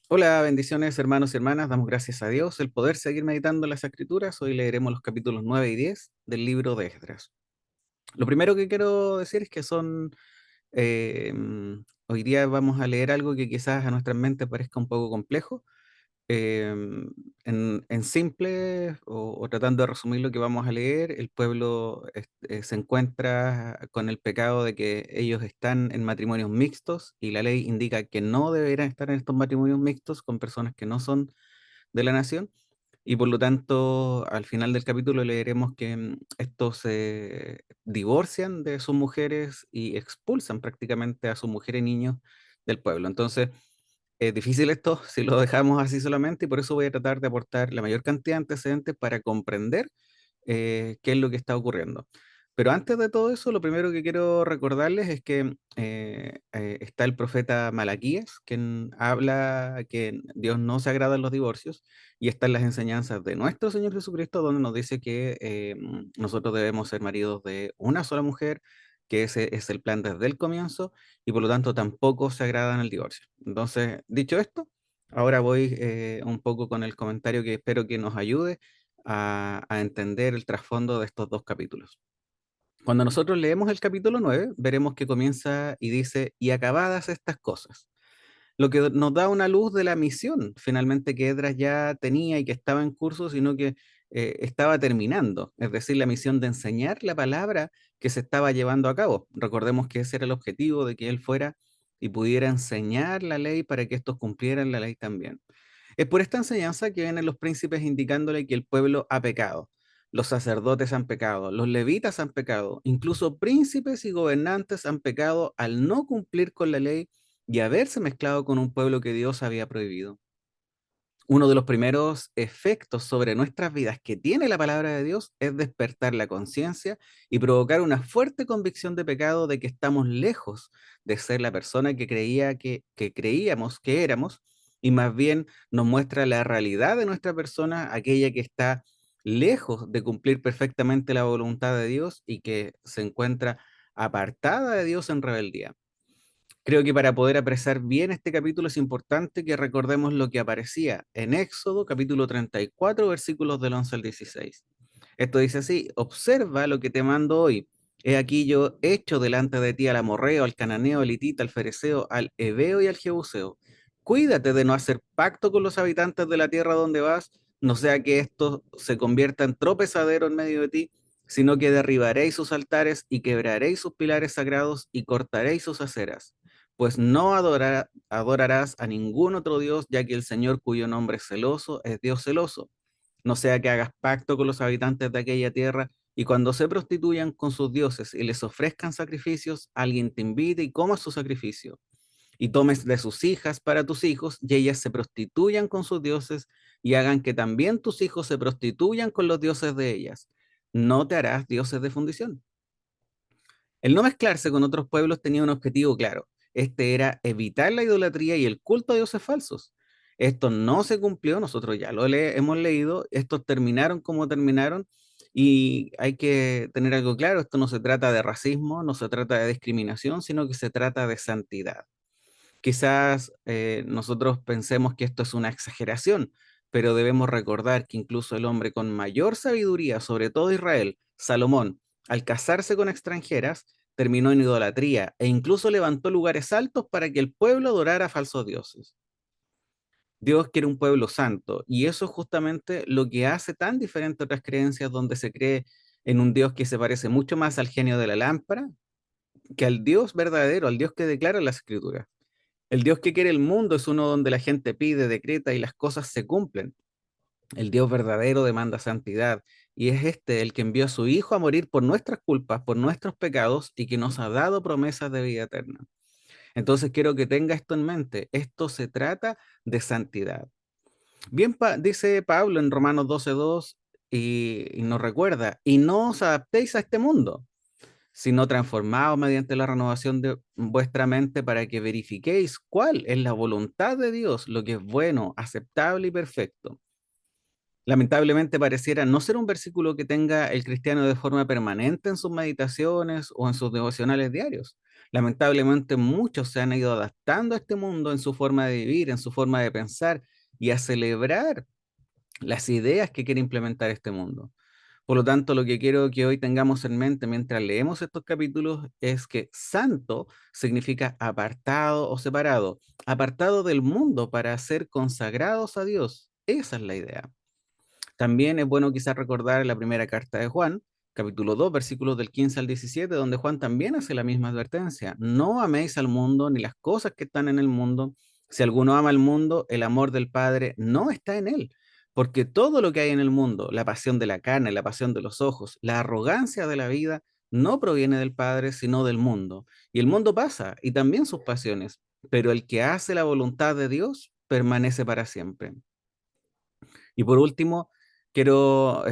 Hola, bendiciones hermanos y hermanas, damos gracias a Dios el poder seguir meditando en las Escrituras. Hoy leeremos los capítulos 9 y 10 del libro de Esdras. Lo primero que quiero decir es que hoy día vamos a leer algo que quizás a nuestra mente parezca un poco complejo. En simple o tratando de resumir lo que vamos a leer, el pueblo se encuentra con el pecado de que ellos están en matrimonios mixtos y la ley indica que no deberán estar en estos matrimonios mixtos con personas que no son de la nación. Y por lo tanto, al final del capítulo leeremos que estos se divorcian de sus mujeres y expulsan prácticamente a sus mujeres y niños del pueblo. Entonces, es difícil esto si lo dejamos así solamente, y por eso voy a tratar de aportar la mayor cantidad de antecedentes para comprender qué es lo que está ocurriendo. Pero antes de todo eso, lo primero que quiero recordarles es que está el profeta Malaquías, quien habla que Dios no se agrada en los divorcios, y están las enseñanzas de nuestro Señor Jesucristo, donde nos dice que nosotros debemos ser maridos de una sola mujer, que ese es el plan desde el comienzo, y por lo tanto tampoco se agrada en el divorcio. Entonces, dicho esto, ahora voy un poco con el comentario que espero que nos ayude a entender el trasfondo de estos dos capítulos. Cuando nosotros leemos el capítulo 9 veremos que comienza y dice, y acabadas estas cosas, lo que nos da una luz de la misión finalmente que Edras ya tenía y que estaba en curso, sino que estaba terminando, es decir, la misión de enseñar la palabra que se estaba llevando a cabo. Recordemos que ese era el objetivo de que él fuera y pudiera enseñar la ley para que estos cumplieran la ley también. Es por esta enseñanza que vienen los príncipes indicándole que el pueblo ha pecado, los sacerdotes han pecado, los levitas han pecado, incluso príncipes y gobernantes han pecado al no cumplir con la ley y haberse mezclado con un pueblo que Dios había prohibido. Uno de los primeros efectos sobre nuestras vidas que tiene la palabra de Dios es despertar la conciencia y provocar una fuerte convicción de pecado de que estamos lejos de ser la persona que creíamos que éramos, y más bien nos muestra la realidad de nuestra persona, aquella que está lejos de cumplir perfectamente la voluntad de Dios y que se encuentra apartada de Dios en rebeldía. Creo que para poder apreciar bien este capítulo es importante que recordemos lo que aparecía en Éxodo capítulo 34 versículos del 11 al 16. Esto dice así: observa lo que te mando hoy. He aquí yo hecho delante de ti al amorreo, al cananeo, al hitita, al fereceo, al heveo y al jebuseo. Cuídate de no hacer pacto con los habitantes de la tierra donde vas, no sea que esto se convierta en tropezadero en medio de ti, sino que derribaréis sus altares y quebraréis sus pilares sagrados y cortaréis sus aceras, pues no adorarás a ningún otro Dios, ya que el Señor cuyo nombre es celoso es Dios celoso. No sea que hagas pacto con los habitantes de aquella tierra y cuando se prostituyan con sus dioses y les ofrezcan sacrificios, alguien te invite y coma su sacrificio. Y tomes de sus hijas para tus hijos y ellas se prostituyan con sus dioses y hagan que también tus hijos se prostituyan con los dioses de ellas. No te harás dioses de fundición. El no mezclarse con otros pueblos tenía un objetivo claro. Este era evitar la idolatría y el culto a dioses falsos. Esto no se cumplió, nosotros ya hemos leído, estos terminaron como terminaron, y hay que tener algo claro: esto no se trata de racismo, no se trata de discriminación, sino que se trata de santidad. Quizás nosotros pensemos que esto es una exageración, pero debemos recordar que incluso el hombre con mayor sabiduría, sobre todo Israel, Salomón, al casarse con extranjeras, terminó en idolatría e incluso levantó lugares altos para que el pueblo adorara a falsos dioses. Dios quiere un pueblo santo, y eso es justamente lo que hace tan diferente a otras creencias donde se cree en un Dios que se parece mucho más al genio de la lámpara que al Dios verdadero, al Dios que declara las escrituras. El Dios que quiere el mundo es uno donde la gente pide, decreta y las cosas se cumplen. El Dios verdadero demanda santidad, y es este el que envió a su Hijo a morir por nuestras culpas, por nuestros pecados, y que nos ha dado promesas de vida eterna. Entonces quiero que tenga esto en mente. Esto se trata de santidad. Bien, dice Pablo en Romanos 12:2, y nos recuerda: y no os adaptéis a este mundo, sino transformados mediante la renovación de vuestra mente para que verifiquéis cuál es la voluntad de Dios, lo que es bueno, aceptable y perfecto. Lamentablemente pareciera no ser un versículo que tenga el cristiano de forma permanente en sus meditaciones o en sus devocionales diarios. Lamentablemente muchos se han ido adaptando a este mundo en su forma de vivir, en su forma de pensar y a celebrar las ideas que quiere implementar este mundo. Por lo tanto, lo que quiero que hoy tengamos en mente mientras leemos estos capítulos es que santo significa apartado o separado, apartado del mundo para ser consagrados a Dios. Esa es la idea. También es bueno quizás recordar la primera carta de Juan, capítulo 2, versículos del 15 al 17, donde Juan también hace la misma advertencia. No améis al mundo ni las cosas que están en el mundo. Si alguno ama al mundo, el amor del Padre no está en él. Porque todo lo que hay en el mundo, la pasión de la carne, la pasión de los ojos, la arrogancia de la vida, no proviene del Padre, sino del mundo. Y el mundo pasa, y también sus pasiones, pero el que hace la voluntad de Dios permanece para siempre. Y por último, quiero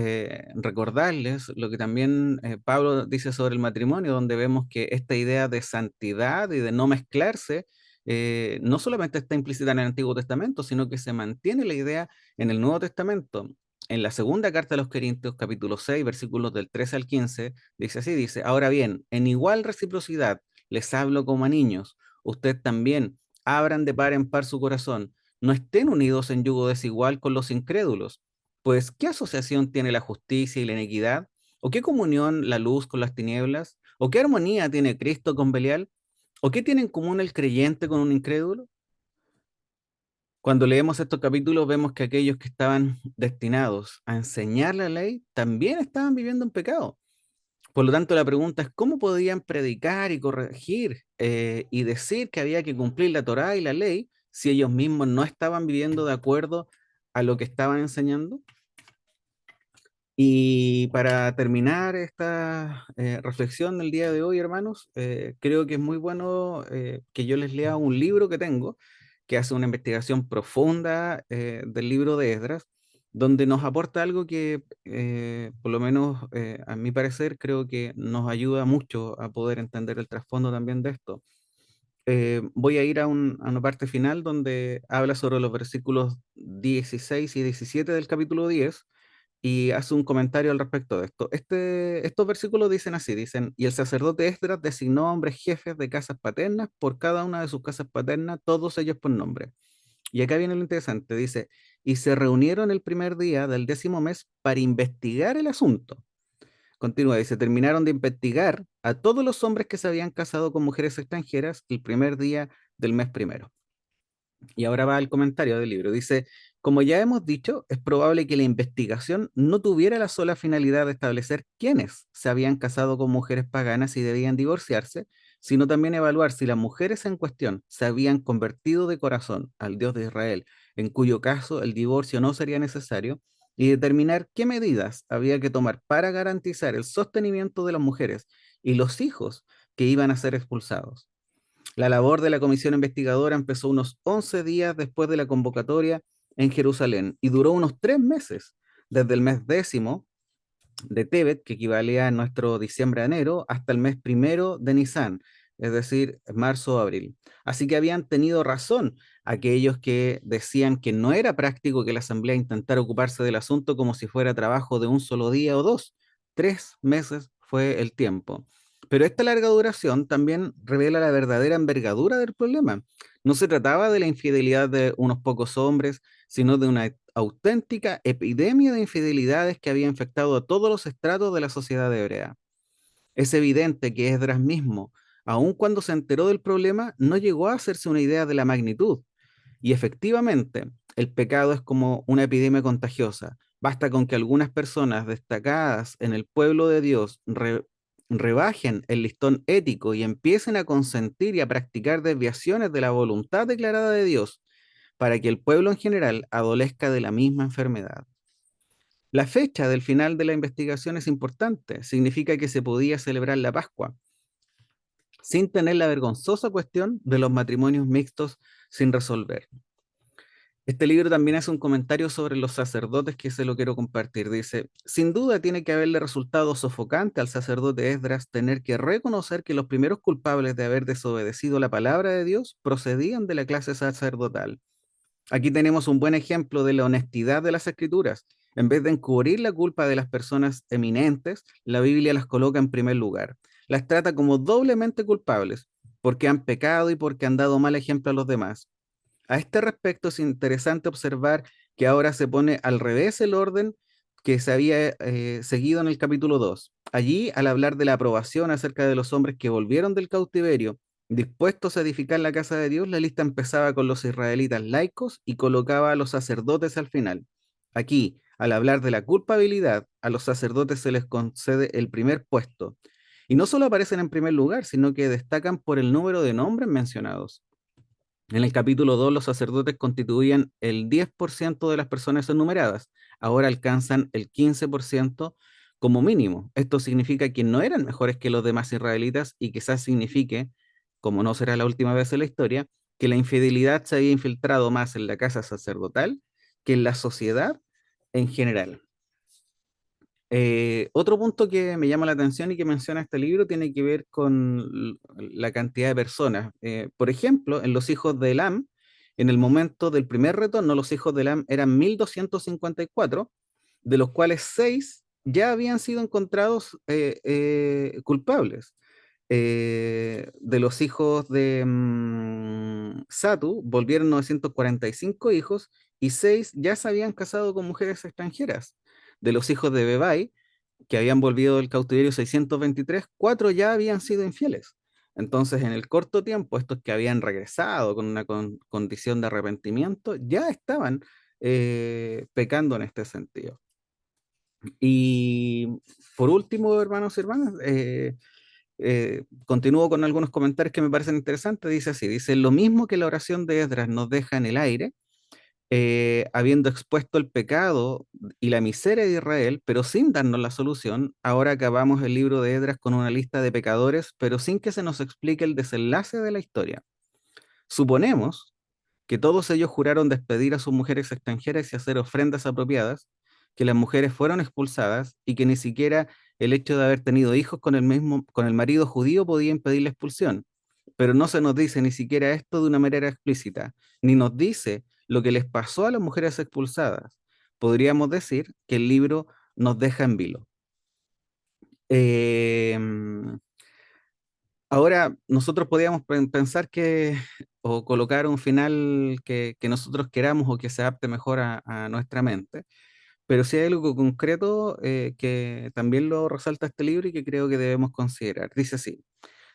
recordarles lo que también Pablo dice sobre el matrimonio, donde vemos que esta idea de santidad y de no mezclarse no solamente está implícita en el Antiguo Testamento, sino que se mantiene la idea en el Nuevo Testamento. En la segunda carta a los Corintios, capítulo 6, versículos del 13 al 15, dice así, dice, ahora bien, en igual reciprocidad les hablo como a niños, usted también abran de par en par su corazón, no estén unidos en yugo desigual con los incrédulos. Pues, ¿qué asociación tiene la justicia y la inequidad? ¿O qué comunión la luz con las tinieblas? ¿O qué armonía tiene Cristo con Belial? ¿O qué tiene en común el creyente con un incrédulo? Cuando leemos estos capítulos vemos que aquellos que estaban destinados a enseñar la ley también estaban viviendo en pecado. Por lo tanto, la pregunta es cómo podían predicar y corregir y decir que había que cumplir la Torá y la ley si ellos mismos no estaban viviendo de acuerdo a lo que estaban enseñando. Y para terminar esta reflexión del día de hoy, hermanos, creo que es muy bueno que yo les lea un libro que tengo, que hace una investigación profunda del libro de Esdras, donde nos aporta algo que, por lo menos a mi parecer, creo que nos ayuda mucho a poder entender el trasfondo también de esto. Voy a ir a una parte final donde habla sobre los versículos 16 y 17 del capítulo 10 y hace un comentario al respecto de esto. Estos versículos dicen así, dicen, y el sacerdote Esdras designó hombres jefes de casas paternas por cada una de sus casas paternas, todos ellos por nombre. Y acá viene lo interesante, dice, y se reunieron el primer día del 10º mes para investigar el asunto. Continúa, dice, terminaron de investigar a todos los hombres que se habían casado con mujeres extranjeras el primer día del mes primero. Y ahora va el comentario del libro. Dice, como ya hemos dicho, es probable que la investigación no tuviera la sola finalidad de establecer quiénes se habían casado con mujeres paganas y debían divorciarse, sino también evaluar si las mujeres en cuestión se habían convertido de corazón al Dios de Israel, en cuyo caso el divorcio no sería necesario, y determinar qué medidas había que tomar para garantizar el sostenimiento de las mujeres y los hijos que iban a ser expulsados. La labor de la comisión investigadora empezó unos 11 días después de la convocatoria en Jerusalén y duró unos 3 meses, desde el mes 10º de Tebet, que equivalía a nuestro diciembre a enero, hasta el mes primero de Nisan, es decir, marzo o abril. Así que habían tenido razón aquellos que decían que no era práctico que la Asamblea intentara ocuparse del asunto como si fuera trabajo de un solo día o dos. 3 meses fue el tiempo. Pero esta larga duración también revela la verdadera envergadura del problema. No se trataba de la infidelidad de unos pocos hombres, sino de una auténtica epidemia de infidelidades que había infectado a todos los estratos de la sociedad hebrea. Es evidente que Esdras mismo, aun cuando se enteró del problema, no llegó a hacerse una idea de la magnitud. Y efectivamente, el pecado es como una epidemia contagiosa. Basta con que algunas personas destacadas en el pueblo de Dios rebajen el listón ético y empiecen a consentir y a practicar desviaciones de la voluntad declarada de Dios para que el pueblo en general adolezca de la misma enfermedad. La fecha del final de la investigación es importante, significa que se podía celebrar la Pascua, sin tener la vergonzosa cuestión de los matrimonios mixtos sin resolver. Este libro también hace un comentario sobre los sacerdotes que se lo quiero compartir. Dice, sin duda tiene que haberle resultado sofocante al sacerdote Esdras tener que reconocer que los primeros culpables de haber desobedecido la palabra de Dios procedían de la clase sacerdotal. Aquí tenemos un buen ejemplo de la honestidad de las escrituras. En vez de encubrir la culpa de las personas eminentes, la Biblia las coloca en primer lugar. Las trata como doblemente culpables, porque han pecado y porque han dado mal ejemplo a los demás. A este respecto es interesante observar que ahora se pone al revés el orden que se había seguido en el capítulo 2. Allí, al hablar de la aprobación acerca de los hombres que volvieron del cautiverio, dispuestos a edificar la casa de Dios, la lista empezaba con los israelitas laicos y colocaba a los sacerdotes al final. Aquí, al hablar de la culpabilidad, a los sacerdotes se les concede el primer puesto. Y no solo aparecen en primer lugar, sino que destacan por el número de nombres mencionados. En el capítulo 2 los sacerdotes constituían el 10% de las personas enumeradas. Ahora alcanzan el 15% como mínimo. Esto significa que no eran mejores que los demás israelitas y quizás signifique, como no será la última vez en la historia, que la infidelidad se había infiltrado más en la casa sacerdotal que en la sociedad en general. Otro punto que me llama la atención y que menciona este libro tiene que ver con la cantidad de personas. Por ejemplo, en los hijos de Elam, en el momento del primer retorno, los hijos de Elam eran 1254, de los cuales 6 ya habían sido encontrados culpables. De los hijos de Satu volvieron 945 hijos y 6 ya se habían casado con mujeres extranjeras. De los hijos de Bebai, que habían volvido del cautiverio 623, 4 ya habían sido infieles. Entonces, en el corto tiempo, estos que habían regresado con una condición de arrepentimiento, ya estaban pecando en este sentido. Y por último, hermanos y hermanas, continúo con algunos comentarios que me parecen interesantes. Dice así, dice, lo mismo que la oración de Esdras nos deja en el aire, habiendo expuesto el pecado y la miseria de Israel, pero sin darnos la solución, ahora acabamos el libro de Esdras con una lista de pecadores, pero sin que se nos explique el desenlace de la historia. Suponemos que todos ellos juraron despedir a sus mujeres extranjeras y hacer ofrendas apropiadas, que las mujeres fueron expulsadas y que ni siquiera el hecho de haber tenido hijos con el marido judío podía impedir la expulsión. Pero no se nos dice ni siquiera esto de una manera explícita, ni nos dice lo que les pasó a las mujeres expulsadas. Podríamos decir que el libro nos deja en vilo. Em, Ahora, nosotros podríamos pensar que, o colocar un final que nosotros queramos o que se adapte mejor a nuestra mente, pero sí hay algo concreto que también lo resalta este libro y que creo que debemos considerar. Dice así,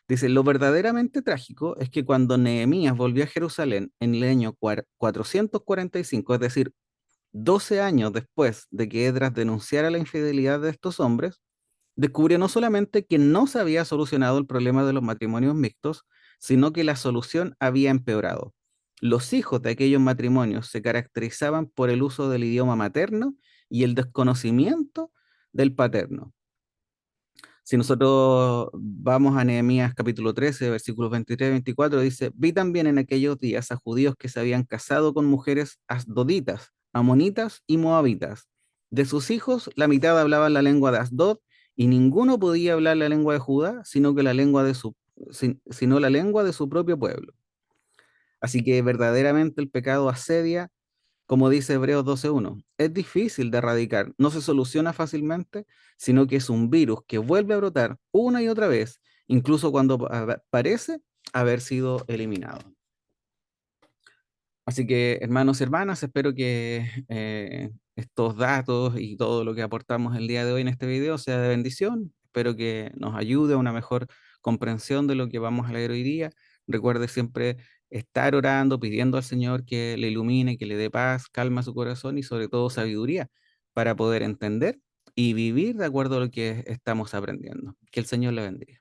dice, lo verdaderamente trágico es que cuando Nehemías volvió a Jerusalén en el año 445, es decir, 12 años después de que Edras denunciara la infidelidad de estos hombres, descubrió no solamente que no se había solucionado el problema de los matrimonios mixtos, sino que la solución había empeorado. Los hijos de aquellos matrimonios se caracterizaban por el uso del idioma materno y el desconocimiento del paterno. Si nosotros vamos a Nehemías capítulo 13, versículos 23 y 24, dice, vi también en aquellos días a judíos que se habían casado con mujeres asdoditas, amonitas y moabitas. De sus hijos, la mitad hablaban la lengua de Asdod y ninguno podía hablar la lengua de Judá, sino que la lengua de sino la lengua de su propio pueblo. Así que verdaderamente el pecado asedia, como dice Hebreos 12:1, es difícil de erradicar, no se soluciona fácilmente, sino que es un virus que vuelve a brotar una y otra vez, incluso cuando parece haber sido eliminado. Así que, hermanos y hermanas, espero que estos datos y todo lo que aportamos el día de hoy en este video sea de bendición. Espero que nos ayude a una mejor comprensión de lo que vamos a leer hoy día. Recuerde siempre estar orando, pidiendo al Señor que le ilumine, que le dé paz, calma su corazón y sobre todo sabiduría para poder entender y vivir de acuerdo a lo que estamos aprendiendo. Que el Señor le bendiga.